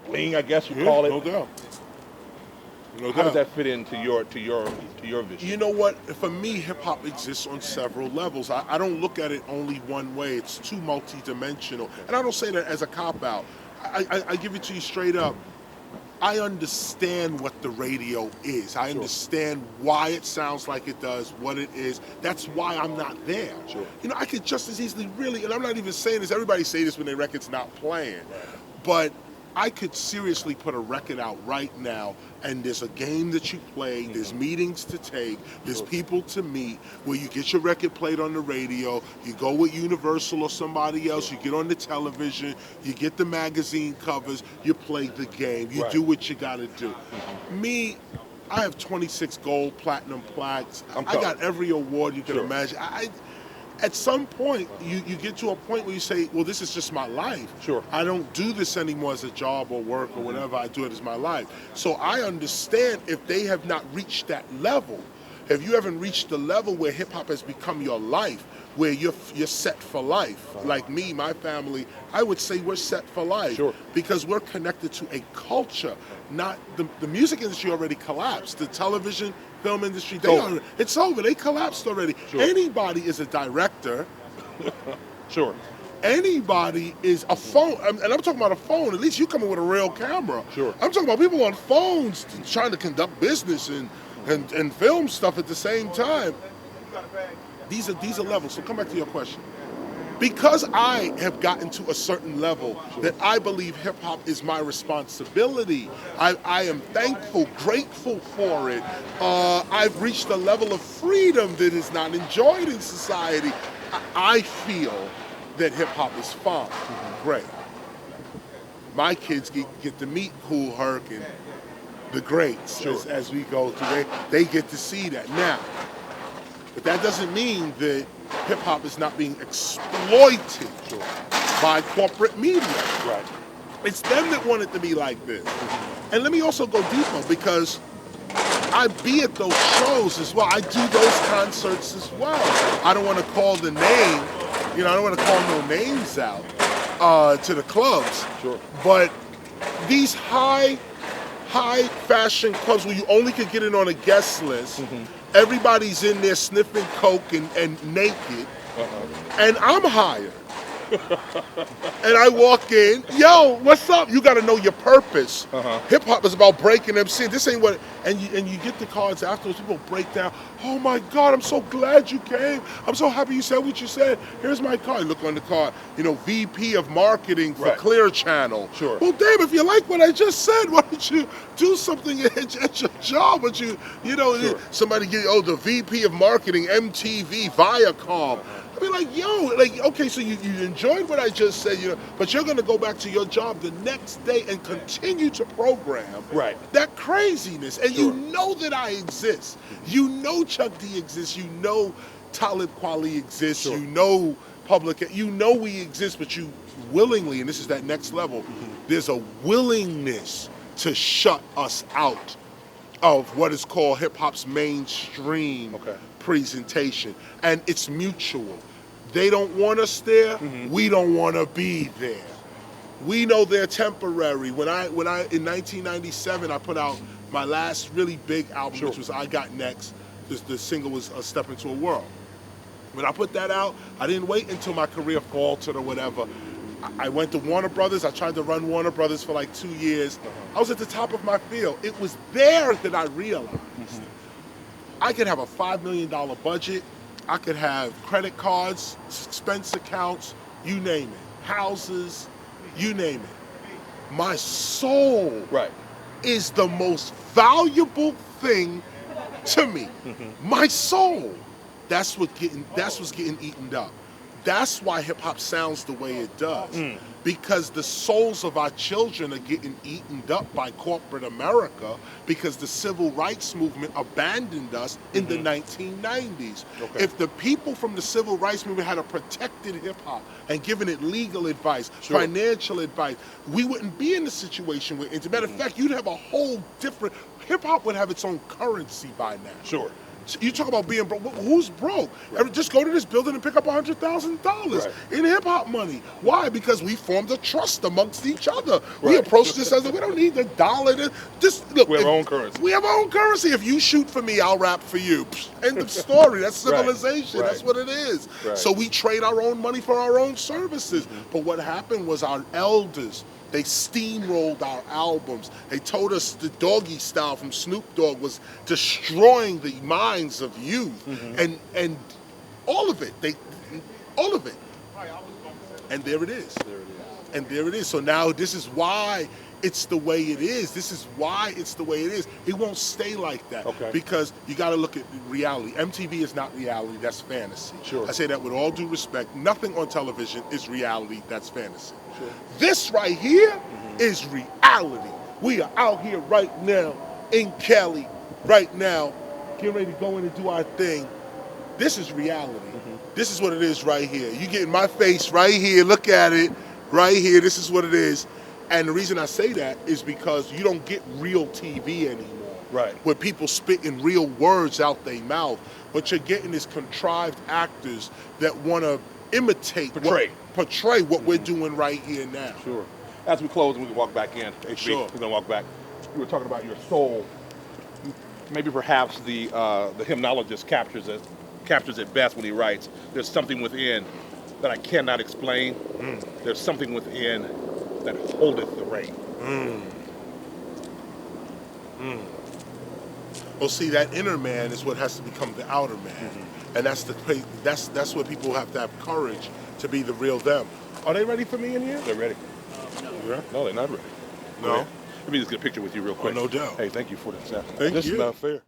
wing, I guess you call it. No doubt. No How does doubt. that fit into your vision? You know what? For me, hip hop exists on several levels. I don't look at it only one way. It's too multidimensional, and I don't say that as a cop out. I give it to you straight up. I understand what the radio is. I understand why it sounds like it does, what it is. That's why I'm not there. Sure. You know, I could just as easily really, and I'm not even saying this, everybody say this when their record's not playing, but I could seriously put a record out right now, and there's a game that you play, there's meetings to take, there's people to meet, where you get your record played on the radio, you go with Universal or somebody else, you get on the television, you get the magazine covers, you play the game, you do what you gotta do. Me, I have 26 gold, platinum plaques. I got every award you can imagine. At some point, you get to a point where you say, well, this is just my life. Sure. I don't do this anymore as a job or work or whatever. I do it as my life. So I understand if they have not reached that level, if you haven't reached the level where hip-hop has become your life, where you're set for life, like me, my family, I would say we're set for life. Sure. Because we're connected to a culture, not the music industry already collapsed. The television, film industry, it's over. They collapsed already. Sure. Anybody is a director. Sure. Anybody is a phone, and I'm talking about a phone. At least you coming with a real camera. Sure. I'm talking about people on phones trying to conduct business and film stuff at the same time. These are levels. So come back to your question. Because I have gotten to a certain level that I believe hip hop is my responsibility. I am thankful, grateful for it. I've reached a level of freedom that is not enjoyed in society. I feel that hip hop is fun. Great. My kids get to meet Kool Herc and the greats as we go through. They get to see that now. But that doesn't mean that hip-hop is not being exploited by corporate media. Right. It's them that want it to be like this. And let me also go deeper, because I be at those shows as well. I do those concerts as well. I don't want to call the name, I don't want to call no names out to the clubs. Sure. But these high fashion clubs where you only could get in on a guest list, everybody's in there sniffing coke and naked, and I'm hired. And I walk in, yo, what's up? You got to know your purpose. Hip hop is about breaking MC. This ain't what. And you get the cards afterwards. People break down. Oh my God, I'm so glad you came. I'm so happy you said what you said. Here's my card. Look on the card. VP of marketing for Clear Channel. Sure. Well, damn, if you like what I just said, why don't you do something at your job? But somebody get the VP of marketing, MTV, Viacom. I mean, okay, so you enjoyed what I just said, but you're going to go back to your job the next day and continue to program that craziness. And you know that I exist. You know Chuck D exists. You know Talib Kweli exists. You know we exist, but you willingly, and this is that next level, there's a willingness to shut us out of what is called hip-hop's mainstream presentation, and it's mutual. They don't want us there. We don't want to be there. We know they're temporary. When I in 1997, I put out my last really big album, which was I Got Next. The single was A Step Into a World. When I put that out, I didn't wait until my career faltered or whatever. I went to Warner Brothers. I tried to run Warner Brothers for like 2 years. I was at the top of my field. It was there that I realized I could have a $5 million budget. I could have credit cards, expense accounts, you name it, houses, you name it. My soul is the most valuable thing to me. My soul. That's what's getting eaten up. That's why hip hop sounds the way it does. Because the souls of our children are getting eaten up by corporate America, because the civil rights movement abandoned us in the 1990s. If the people from the civil rights movement had protected hip hop and given it legal advice, financial advice, we wouldn't be in the situation we're in. As a matter of fact, you'd have a whole different, hip hop would have its own currency by now. You talk about being broke. Who's broke? Just go to this building and pick up $100,000 in hip hop money. Why? Because we formed a trust amongst each other. We approach this as we don't need the dollar. Just look. We have our own currency. We have our own currency. If you shoot for me, I'll rap for you. End of story. That's civilization. That's what it is. So we trade our own money for our own services. But what happened was our elders, they steamrolled our albums. They told us the Doggy Style from Snoop Dogg was destroying the minds of youth, and all of it. All of it. And there it is. And there it is. So now this is why it's the way it is. This is why it's the way it is. It won't stay like that. Because you got to look at reality. MTV is not reality. That's fantasy. I say that with all due respect. Nothing on television is reality. That's fantasy. This right here is reality. We are out here right now in Cali, right now, getting ready to go in and do our thing. This is reality. This is what it is right here. You get in my face right here. Look at it right here. This is what it is. And the reason I say that is because you don't get real TV anymore. Where people spitting real words out their mouth. What you're getting is contrived actors that want to imitate, portray what we're doing right here now. As we close, and we can walk back in. HB, we're gonna walk back. You were talking about your soul. Maybe perhaps the hymnologist captures it best when he writes, "There's something within that I cannot explain. There's something within that holdeth the rain." Well, see, that inner man is what has to become the outer man, and that's what people have to have courage to be the real them. Are they ready for me in here? They're ready. No, they're not ready. No. Let me just get a picture with you real quick. Oh, no doubt. Hey, thank you for this. Thank This you. is not fair.